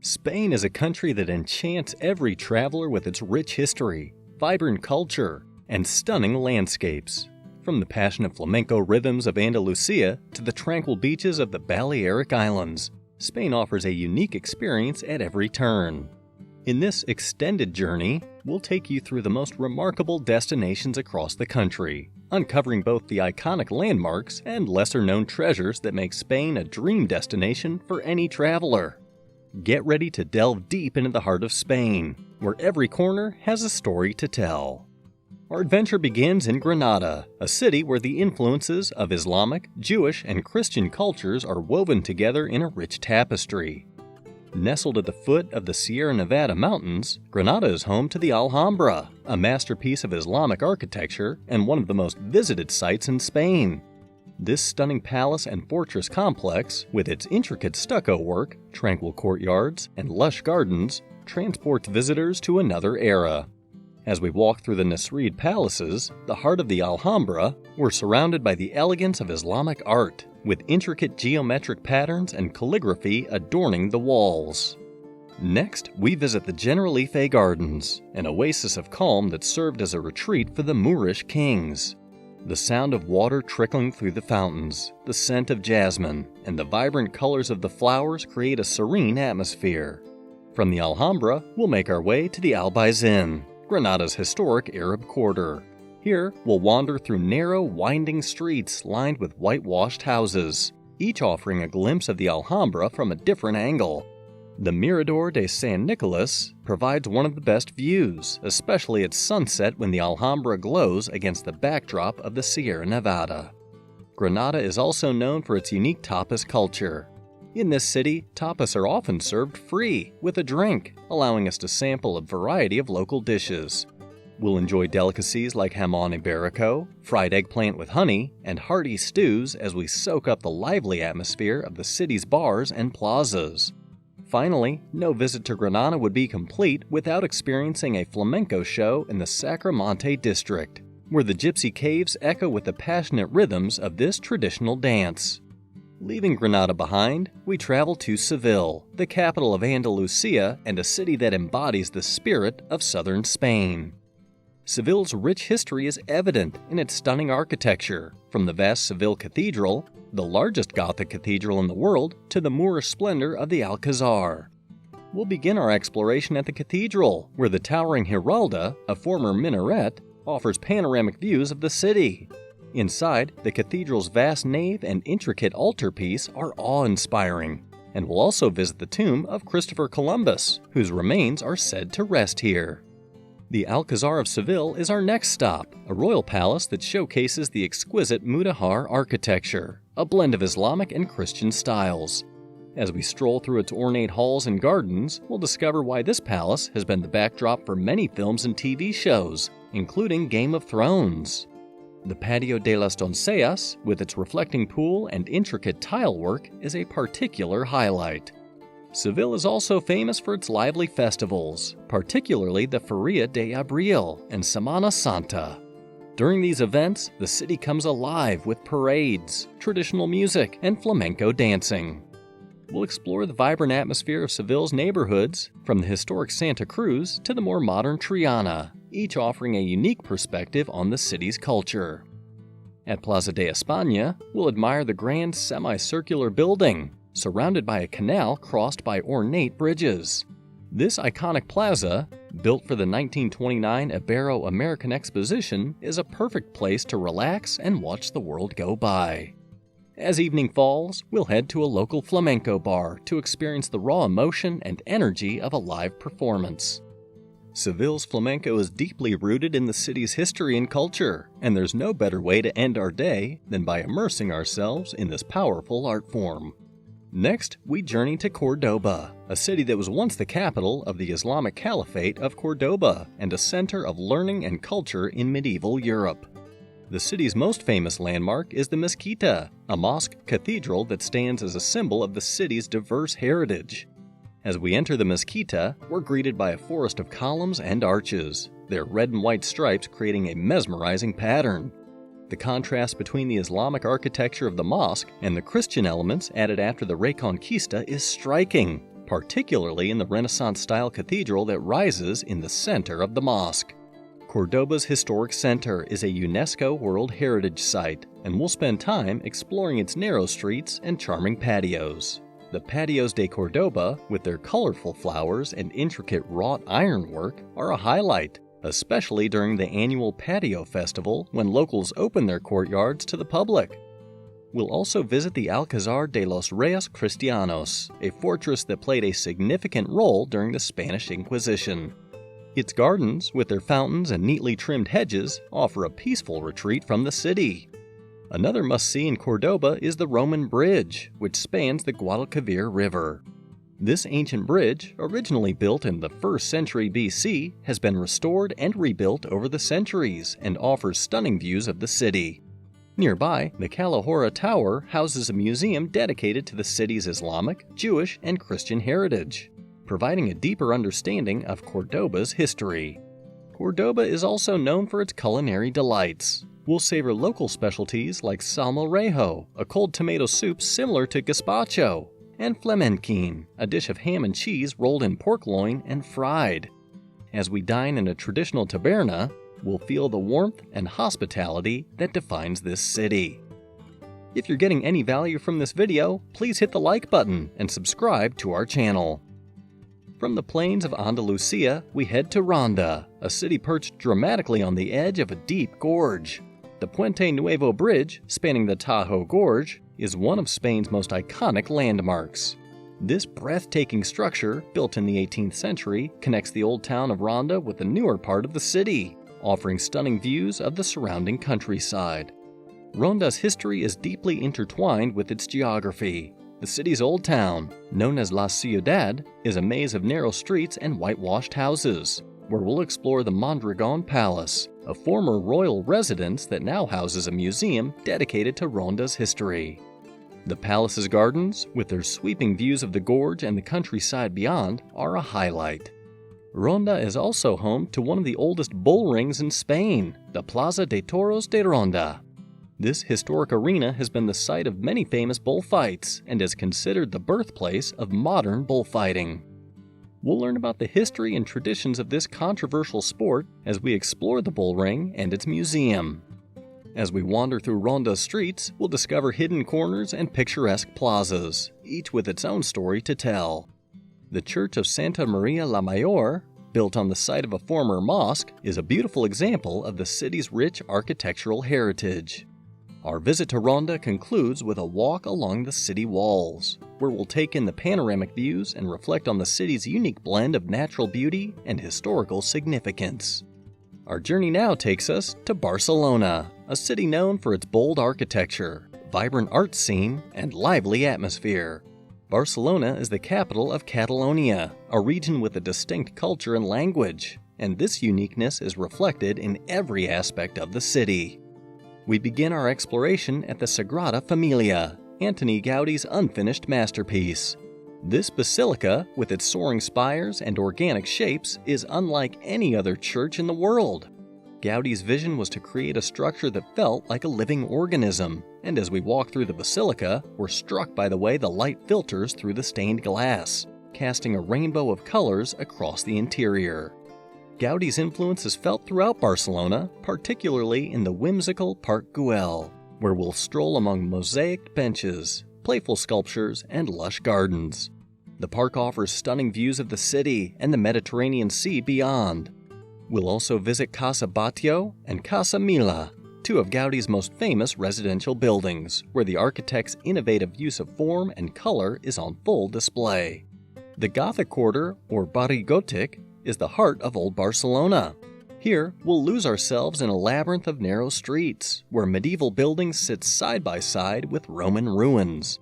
Spain is a country that enchants every traveler with its rich history, vibrant culture, and stunning landscapes. From the passionate flamenco rhythms of Andalusia to the tranquil beaches of the Balearic Islands, Spain offers a unique experience at every turn. In this extended journey, we'll take you through the most remarkable destinations across the country, uncovering both the iconic landmarks and lesser-known treasures that make Spain a dream destination for any traveler. Get ready to delve deep into the heart of Spain, where every corner has a story to tell. Our adventure begins in Granada, a city where the influences of Islamic, Jewish, and Christian cultures are woven together in a rich tapestry. Nestled at the foot of the Sierra Nevada mountains, Granada is home to the Alhambra, a masterpiece of Islamic architecture and one of the most visited sites in Spain. This stunning palace and fortress complex, with its intricate stucco work, tranquil courtyards, and lush gardens, transports visitors to another era. As we walk through the Nasrid palaces, the heart of the Alhambra, we're surrounded by the elegance of Islamic art, with intricate geometric patterns and calligraphy adorning the walls. Next, we visit the Generalife Gardens, an oasis of calm that served as a retreat for the Moorish kings. The sound of water trickling through the fountains, the scent of jasmine, and the vibrant colors of the flowers create a serene atmosphere. From the Alhambra, we'll make our way to the Albaicin, Granada's historic Arab quarter. Here, we'll wander through narrow, winding streets lined with whitewashed houses, each offering a glimpse of the Alhambra from a different angle. The Mirador de San Nicolas provides one of the best views, especially at sunset when the Alhambra glows against the backdrop of the Sierra Nevada. Granada is also known for its unique tapas culture. In this city, tapas are often served free, with a drink, allowing us to sample a variety of local dishes. We'll enjoy delicacies like jamón ibérico, fried eggplant with honey, and hearty stews as we soak up the lively atmosphere of the city's bars and plazas. Finally, no visit to Granada would be complete without experiencing a flamenco show in the Sacromonte district, where the gypsy caves echo with the passionate rhythms of this traditional dance. Leaving Granada behind, we travel to Seville, the capital of Andalusia and a city that embodies the spirit of southern Spain. Seville's rich history is evident in its stunning architecture, from the vast Seville Cathedral, the largest Gothic cathedral in the world, to the Moorish splendor of the Alcazar. We'll begin our exploration at the cathedral, where the towering Giralda, a former minaret, offers panoramic views of the city. Inside, the cathedral's vast nave and intricate altarpiece are awe-inspiring, and we'll also visit the tomb of Christopher Columbus, whose remains are said to rest here. The Alcazar of Seville is our next stop, a royal palace that showcases the exquisite Mudéjar architecture, a blend of Islamic and Christian styles. As we stroll through its ornate halls and gardens, we'll discover why this palace has been the backdrop for many films and TV shows, including Game of Thrones. The Patio de las Doncellas, with its reflecting pool and intricate tile work, is a particular highlight. Seville is also famous for its lively festivals, particularly the Feria de Abril and Semana Santa. During these events, the city comes alive with parades, traditional music, and flamenco dancing. We'll explore the vibrant atmosphere of Seville's neighborhoods, from the historic Santa Cruz to the more modern Triana, each offering a unique perspective on the city's culture. At Plaza de España, we'll admire the grand semicircular building, surrounded by a canal crossed by ornate bridges. This iconic plaza, built for the 1929 Ibero-American Exposition, is a perfect place to relax and watch the world go by. As evening falls, we'll head to a local flamenco bar to experience the raw emotion and energy of a live performance. Seville's flamenco is deeply rooted in the city's history and culture, and there's no better way to end our day than by immersing ourselves in this powerful art form. Next, we journey to Cordoba, a city that was once the capital of the Islamic Caliphate of Cordoba and a center of learning and culture in medieval Europe. The city's most famous landmark is the Mezquita, a mosque-cathedral that stands as a symbol of the city's diverse heritage. As we enter the Mezquita, we're greeted by a forest of columns and arches, their red and white stripes creating a mesmerizing pattern. The contrast between the Islamic architecture of the mosque and the Christian elements added after the Reconquista is striking, particularly in the Renaissance-style cathedral that rises in the center of the mosque. Cordoba's historic center is a UNESCO World Heritage Site, and we'll spend time exploring its narrow streets and charming patios. The patios de Cordoba, with their colorful flowers and intricate wrought ironwork, are a highlight, especially during the annual patio festival when locals open their courtyards to the public. We'll also visit the Alcázar de los Reyes Cristianos, a fortress that played a significant role during the Spanish Inquisition. Its gardens, with their fountains and neatly trimmed hedges, offer a peaceful retreat from the city. Another must-see in Cordoba is the Roman Bridge, which spans the Guadalquivir River. This ancient bridge, originally built in the 1st century BC, has been restored and rebuilt over the centuries and offers stunning views of the city. Nearby, the Calahorra Tower houses a museum dedicated to the city's Islamic, Jewish, and Christian heritage, providing a deeper understanding of Cordoba's history. Cordoba is also known for its culinary delights. We'll savor local specialties like salmorejo, a cold tomato soup similar to gazpacho, and flamenquine, a dish of ham and cheese rolled in pork loin and fried. As we dine in a traditional taberna, we'll feel the warmth and hospitality that defines this city. If you're getting any value from this video, please hit the like button and subscribe to our channel. From the plains of Andalusia, we head to Ronda, a city perched dramatically on the edge of a deep gorge. The Puente Nuevo Bridge, spanning the Tajo Gorge, is one of Spain's most iconic landmarks. This breathtaking structure, built in the 18th century, connects the old town of Ronda with the newer part of the city, offering stunning views of the surrounding countryside. Ronda's history is deeply intertwined with its geography. The city's old town, known as La Ciudad, is a maze of narrow streets and whitewashed houses, where we'll explore the Mondragon Palace, a former royal residence that now houses a museum dedicated to Ronda's history. The palace's gardens, with their sweeping views of the gorge and the countryside beyond, are a highlight. Ronda is also home to one of the oldest bull rings in Spain, the Plaza de Toros de Ronda. This historic arena has been the site of many famous bullfights and is considered the birthplace of modern bullfighting. We'll learn about the history and traditions of this controversial sport as we explore the bull ring and its museum. As we wander through Ronda's streets, we'll discover hidden corners and picturesque plazas, each with its own story to tell. The Church of Santa Maria la Mayor, built on the site of a former mosque, is a beautiful example of the city's rich architectural heritage. Our visit to Ronda concludes with a walk along the city walls, where we'll take in the panoramic views and reflect on the city's unique blend of natural beauty and historical significance. Our journey now takes us to Barcelona, a city known for its bold architecture, vibrant art scene, and lively atmosphere. Barcelona is the capital of Catalonia, a region with a distinct culture and language, and this uniqueness is reflected in every aspect of the city. We begin our exploration at the Sagrada Familia, Antoni Gaudi's unfinished masterpiece. This basilica, with its soaring spires and organic shapes, is unlike any other church in the world. Gaudi's vision was to create a structure that felt like a living organism, and as we walk through the basilica, we're struck by the way the light filters through the stained glass, casting a rainbow of colors across the interior. Gaudi's influence is felt throughout Barcelona, particularly in the whimsical Parc Güell, where we'll stroll among mosaic benches, playful sculptures, and lush gardens. The park offers stunning views of the city and the Mediterranean Sea beyond. We'll also visit Casa Batlló and Casa Mila, two of Gaudi's most famous residential buildings, where the architect's innovative use of form and color is on full display. The Gothic Quarter, or Barri Gòtic, is the heart of Old Barcelona. Here, we'll lose ourselves in a labyrinth of narrow streets, where medieval buildings sit side by side with Roman ruins.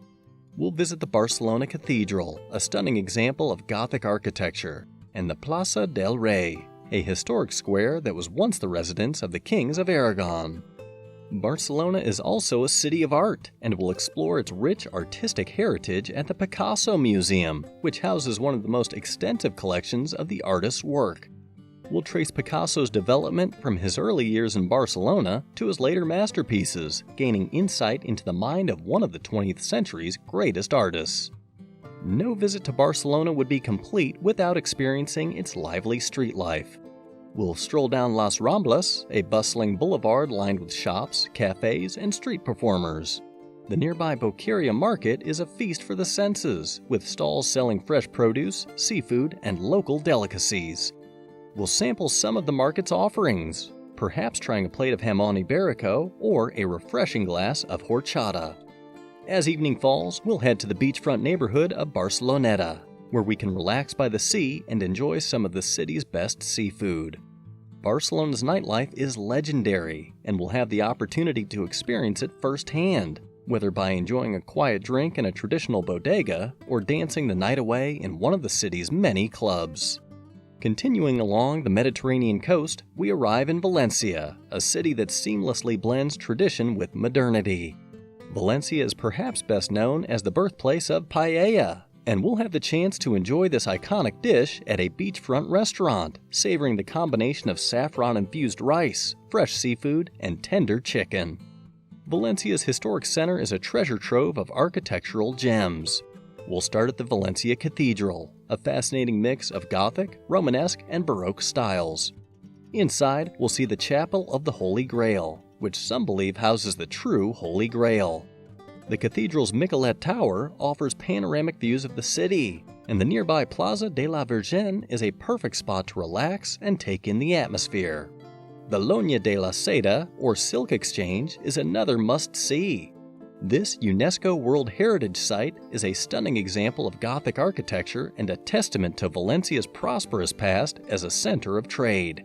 We'll visit the Barcelona Cathedral, a stunning example of Gothic architecture, and the Plaça del Rei, a historic square that was once the residence of the kings of Aragon. Barcelona is also a city of art, and will explore its rich artistic heritage at the Picasso Museum, which houses one of the most extensive collections of the artist's work. We'll trace Picasso's development from his early years in Barcelona to his later masterpieces, gaining insight into the mind of one of the 20th century's greatest artists. No visit to Barcelona would be complete without experiencing its lively street life. We'll stroll down Las Ramblas, a bustling boulevard lined with shops, cafes, and street performers. The nearby Boqueria market is a feast for the senses, with stalls selling fresh produce, seafood, and local delicacies. We'll sample some of the market's offerings, perhaps trying a plate of jamón ibérico or a refreshing glass of horchata. As evening falls, we'll head to the beachfront neighborhood of Barceloneta, where we can relax by the sea and enjoy some of the city's best seafood. Barcelona's nightlife is legendary, and we'll have the opportunity to experience it firsthand, whether by enjoying a quiet drink in a traditional bodega or dancing the night away in one of the city's many clubs. Continuing along the Mediterranean coast, we arrive in Valencia, a city that seamlessly blends tradition with modernity. Valencia is perhaps best known as the birthplace of paella, and we'll have the chance to enjoy this iconic dish at a beachfront restaurant, savoring the combination of saffron-infused rice, fresh seafood, and tender chicken. Valencia's historic center is a treasure trove of architectural gems. We'll start at the Valencia Cathedral, a fascinating mix of Gothic, Romanesque, and Baroque styles. Inside, we'll see the Chapel of the Holy Grail, which some believe houses the true Holy Grail. The cathedral's Michelet Tower offers panoramic views of the city, and the nearby Plaza de la Virgen is a perfect spot to relax and take in the atmosphere. The Loña de la Seda, or Silk Exchange, is another must-see. This UNESCO World Heritage Site is a stunning example of Gothic architecture and a testament to Valencia's prosperous past as a center of trade.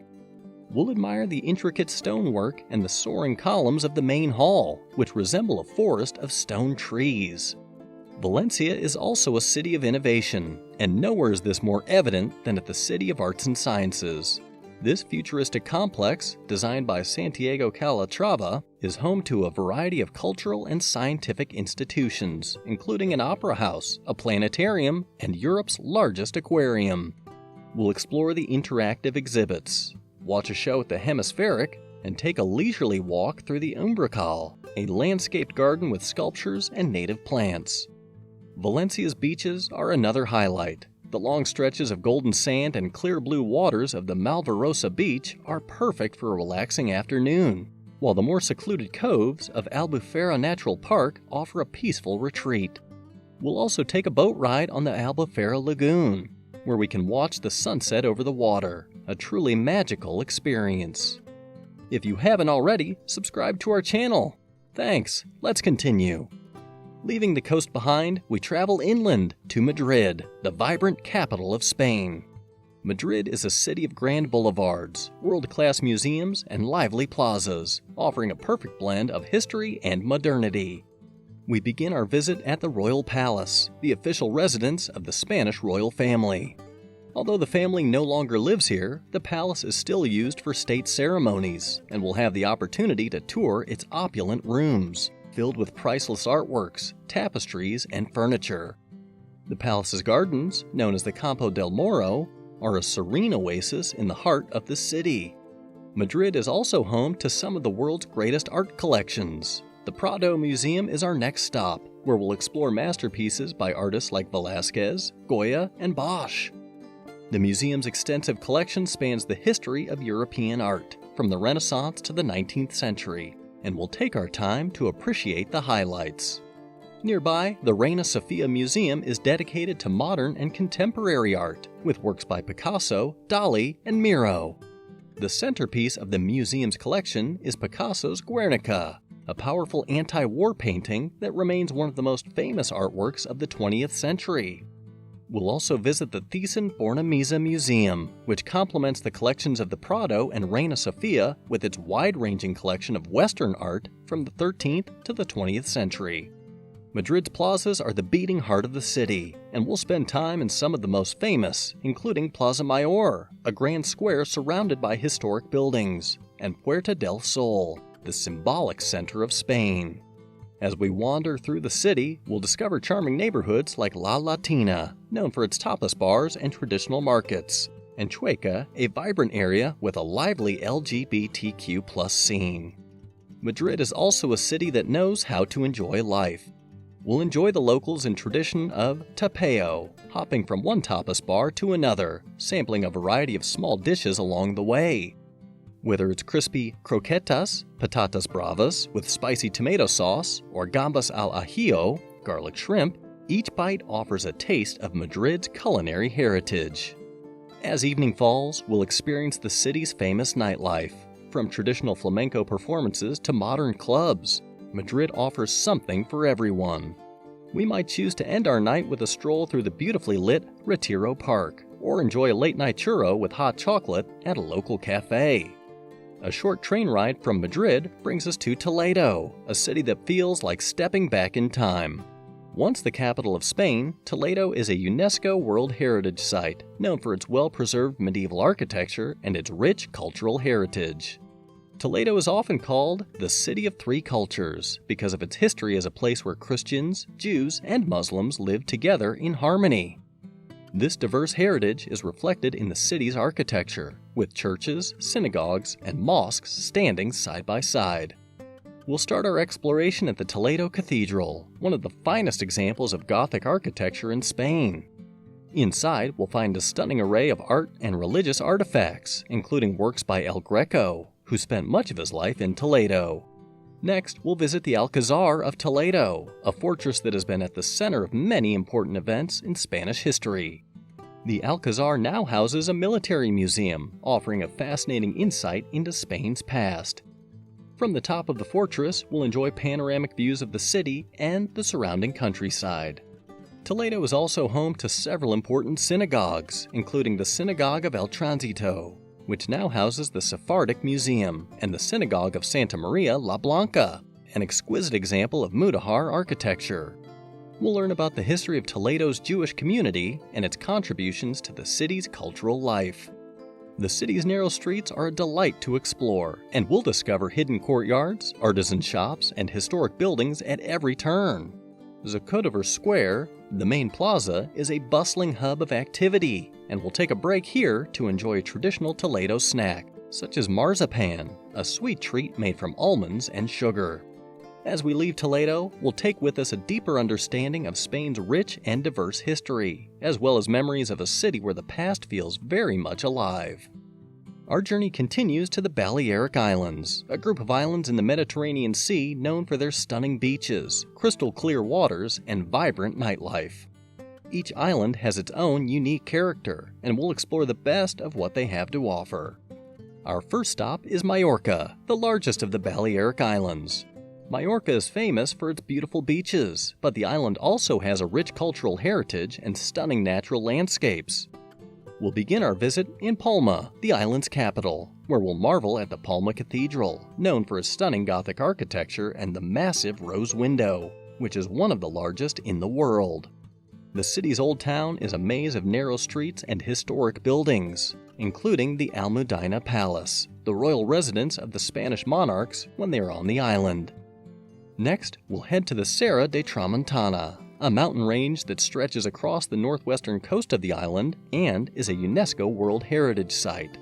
We'll admire the intricate stonework and the soaring columns of the main hall, which resemble a forest of stone trees. Valencia is also a city of innovation, and nowhere is this more evident than at the City of Arts and Sciences. This futuristic complex, designed by Santiago Calatrava, is home to a variety of cultural and scientific institutions, including an opera house, a planetarium, and Europe's largest aquarium. We'll explore the interactive exhibits, watch a show at the Hemispheric, and take a leisurely walk through the Umbracal, a landscaped garden with sculptures and native plants. Valencia's beaches are another highlight. The long stretches of golden sand and clear blue waters of the Malvarosa Beach are perfect for a relaxing afternoon, while the more secluded coves of Albufera Natural Park offer a peaceful retreat. We'll also take a boat ride on the Albufera Lagoon, where we can watch the sunset over the water, a truly magical experience. If you haven't already, subscribe to our channel. Thanks. Let's continue. Leaving the coast behind, we travel inland to Madrid, the vibrant capital of Spain. Madrid is a city of grand boulevards, world-class museums, and lively plazas, offering a perfect blend of history and modernity. We begin our visit at the Royal Palace, the official residence of the Spanish royal family. Although the family no longer lives here, the palace is still used for state ceremonies, and we'll have the opportunity to tour its opulent rooms, filled with priceless artworks, tapestries, and furniture. The palace's gardens, known as the Campo del Moro, are a serene oasis in the heart of the city. Madrid is also home to some of the world's greatest art collections. The Prado Museum is our next stop, where we'll explore masterpieces by artists like Velázquez, Goya, and Bosch. The museum's extensive collection spans the history of European art, from the Renaissance to the 19th century, and we'll take our time to appreciate the highlights. Nearby, the Reina Sofia Museum is dedicated to modern and contemporary art, with works by Picasso, Dali, and Miro. The centerpiece of the museum's collection is Picasso's Guernica, a powerful anti-war painting that remains one of the most famous artworks of the 20th century. We'll also visit the Thyssen-Bornemisza Museum, which complements the collections of the Prado and Reina Sofia with its wide-ranging collection of Western art from the 13th to the 20th century. Madrid's plazas are the beating heart of the city, and we'll spend time in some of the most famous, including Plaza Mayor, a grand square surrounded by historic buildings, and Puerta del Sol, the symbolic center of Spain. As we wander through the city, we'll discover charming neighborhoods like La Latina, known for its tapas bars and traditional markets, and Chueca, a vibrant area with a lively LGBTQ+ scene. Madrid is also a city that knows how to enjoy life. We'll enjoy the locals and tradition of tapeo, hopping from one tapas bar to another, sampling a variety of small dishes along the way. Whether it's crispy croquetas, patatas bravas with spicy tomato sauce, or gambas al ajillo, garlic shrimp, each bite offers a taste of Madrid's culinary heritage. As evening falls, we'll experience the city's famous nightlife. From traditional flamenco performances to modern clubs, Madrid offers something for everyone. We might choose to end our night with a stroll through the beautifully lit Retiro Park, or enjoy a late-night churro with hot chocolate at a local cafe. A short train ride from Madrid brings us to Toledo, a city that feels like stepping back in time. Once the capital of Spain, Toledo is a UNESCO World Heritage Site, known for its well-preserved medieval architecture and its rich cultural heritage. Toledo is often called the City of Three Cultures because of its history as a place where Christians, Jews, and Muslims lived together in harmony. This diverse heritage is reflected in the city's architecture, with churches, synagogues, and mosques standing side by side. We'll start our exploration at the Toledo Cathedral, one of the finest examples of Gothic architecture in Spain. Inside, we'll find a stunning array of art and religious artifacts, including works by El Greco, who spent much of his life in Toledo. Next, we'll visit the Alcazar of Toledo, a fortress that has been at the center of many important events in Spanish history. The Alcazar now houses a military museum, offering a fascinating insight into Spain's past. From the top of the fortress, we'll enjoy panoramic views of the city and the surrounding countryside. Toledo is also home to several important synagogues, including the Synagogue of El Tránsito, which now houses the Sephardic Museum, and the Synagogue of Santa Maria la Blanca, an exquisite example of Mudéjar architecture. We'll learn about the history of Toledo's Jewish community and its contributions to the city's cultural life. The city's narrow streets are a delight to explore, and we'll discover hidden courtyards, artisan shops, and historic buildings at every turn. Zakodover Square, the main plaza, is a bustling hub of activity, and we'll take a break here to enjoy a traditional Toledo snack, such as marzipan, a sweet treat made from almonds and sugar. As we leave Toledo, we'll take with us a deeper understanding of Spain's rich and diverse history, as well as memories of a city where the past feels very much alive. Our journey continues to the Balearic Islands, a group of islands in the Mediterranean Sea known for their stunning beaches, crystal clear waters, and vibrant nightlife. Each island has its own unique character, and we'll explore the best of what they have to offer. Our first stop is Mallorca, the largest of the Balearic Islands. Mallorca is famous for its beautiful beaches, but the island also has a rich cultural heritage and stunning natural landscapes. We'll begin our visit in Palma, the island's capital, where we'll marvel at the Palma Cathedral, known for its stunning Gothic architecture and the massive rose window, which is one of the largest in the world. The city's old town is a maze of narrow streets and historic buildings, including the Almudena Palace, the royal residence of the Spanish monarchs when they are on the island. Next, we'll head to the Serra de Tramontana, a mountain range that stretches across the northwestern coast of the island and is a UNESCO World Heritage Site.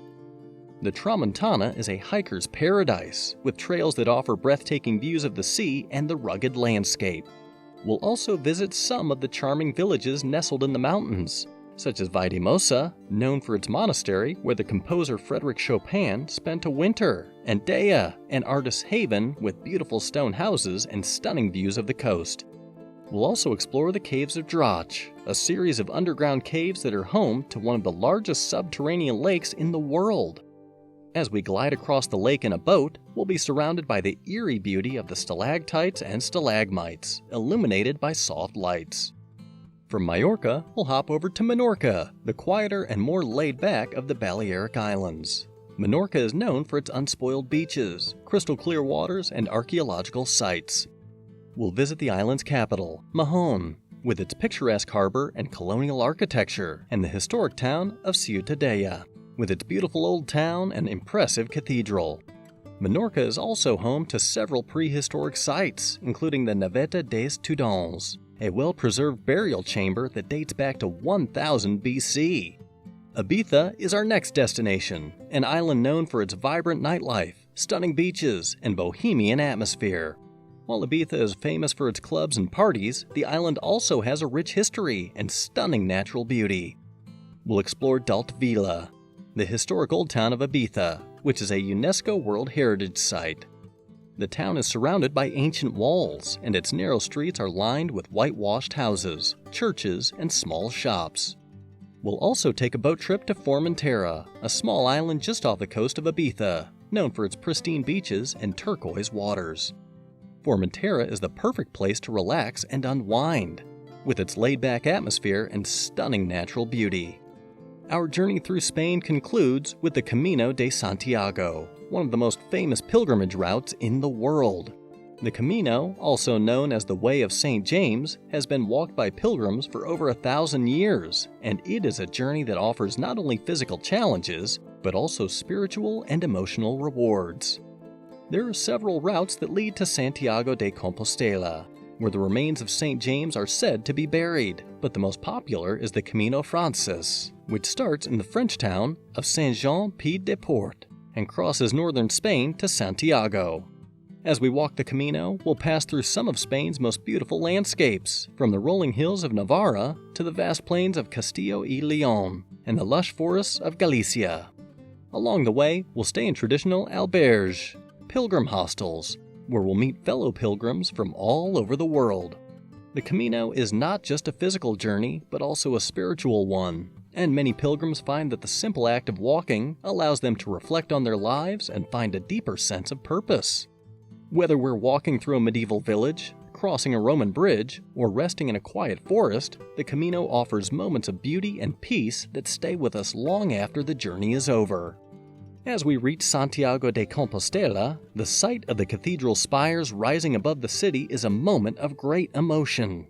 The Tramontana is a hiker's paradise, with trails that offer breathtaking views of the sea and the rugged landscape. We'll also visit some of the charming villages nestled in the mountains, such as Valldemosa, known for its monastery where the composer Frédéric Chopin spent a winter, and Daya, an artist's haven with beautiful stone houses and stunning views of the coast. We'll also explore the Caves of Drac, a series of underground caves that are home to one of the largest subterranean lakes in the world. As we glide across the lake in a boat, we'll be surrounded by the eerie beauty of the stalactites and stalagmites, illuminated by soft lights. From Mallorca, we'll hop over to Menorca, the quieter and more laid-back of the Balearic Islands. Menorca is known for its unspoiled beaches, crystal clear waters, and archaeological sites. We'll visit the island's capital, Mahón, with its picturesque harbor and colonial architecture, and the historic town of Ciutadella, with its beautiful old town and impressive cathedral. Menorca is also home to several prehistoric sites, including the Naveta des Tudons, a well-preserved burial chamber that dates back to 1000 BC. Ibiza is our next destination, an island known for its vibrant nightlife, stunning beaches, and bohemian atmosphere. While Ibiza is famous for its clubs and parties, the island also has a rich history and stunning natural beauty. We'll explore Dalt Vila, the historic old town of Ibiza, which is a UNESCO World Heritage Site. The town is surrounded by ancient walls, and its narrow streets are lined with whitewashed houses, churches, and small shops. We'll also take a boat trip to Formentera, a small island just off the coast of Ibiza, known for its pristine beaches and turquoise waters. Formentera is the perfect place to relax and unwind, with its laid-back atmosphere and stunning natural beauty. Our journey through Spain concludes with the Camino de Santiago, one of the most famous pilgrimage routes in the world. The Camino, also known as the Way of St. James, has been walked by pilgrims for over 1,000 years, and it is a journey that offers not only physical challenges, but also spiritual and emotional rewards. There are several routes that lead to Santiago de Compostela, where the remains of St. James are said to be buried, but the most popular is the Camino Frances, which starts in the French town of Saint-Jean-Pied-de-Port and crosses northern Spain to Santiago. As we walk the Camino, we'll pass through some of Spain's most beautiful landscapes, from the rolling hills of Navarra to the vast plains of Castilla y León and the lush forests of Galicia. Along the way, we'll stay in traditional albergues, pilgrim hostels, where we'll meet fellow pilgrims from all over the world. The Camino is not just a physical journey, but also a spiritual one, and many pilgrims find that the simple act of walking allows them to reflect on their lives and find a deeper sense of purpose. Whether we're walking through a medieval village, crossing a Roman bridge, or resting in a quiet forest, the Camino offers moments of beauty and peace that stay with us long after the journey is over. As we reach Santiago de Compostela, the sight of the cathedral spires rising above the city is a moment of great emotion.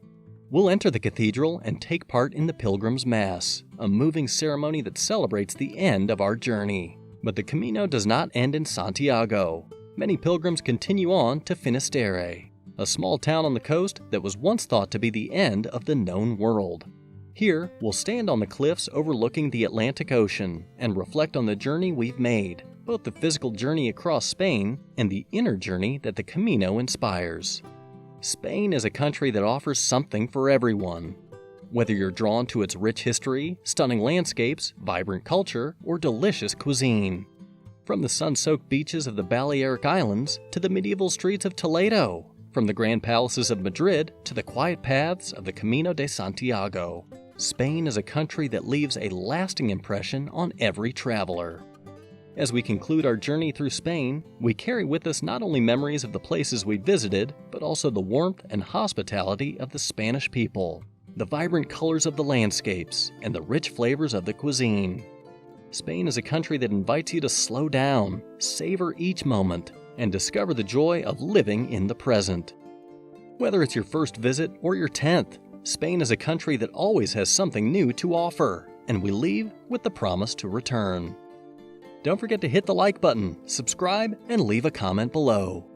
We'll enter the cathedral and take part in the Pilgrim's Mass, a moving ceremony that celebrates the end of our journey. But the Camino does not end in Santiago. Many pilgrims continue on to Finisterre, a small town on the coast that was once thought to be the end of the known world. Here, we'll stand on the cliffs overlooking the Atlantic Ocean and reflect on the journey we've made, both the physical journey across Spain and the inner journey that the Camino inspires. Spain is a country that offers something for everyone. Whether you're drawn to its rich history, stunning landscapes, vibrant culture, or delicious cuisine. From the sun-soaked beaches of the Balearic Islands to the medieval streets of Toledo, from the grand palaces of Madrid to the quiet paths of the Camino de Santiago, Spain is a country that leaves a lasting impression on every traveler. As we conclude our journey through Spain, we carry with us not only memories of the places we visited, but also the warmth and hospitality of the Spanish people, the vibrant colors of the landscapes, and the rich flavors of the cuisine. Spain is a country that invites you to slow down, savor each moment, and discover the joy of living in the present. Whether it's your first visit or your 10th, Spain is a country that always has something new to offer, and we leave with the promise to return. Don't forget to hit the like button, subscribe, and leave a comment below.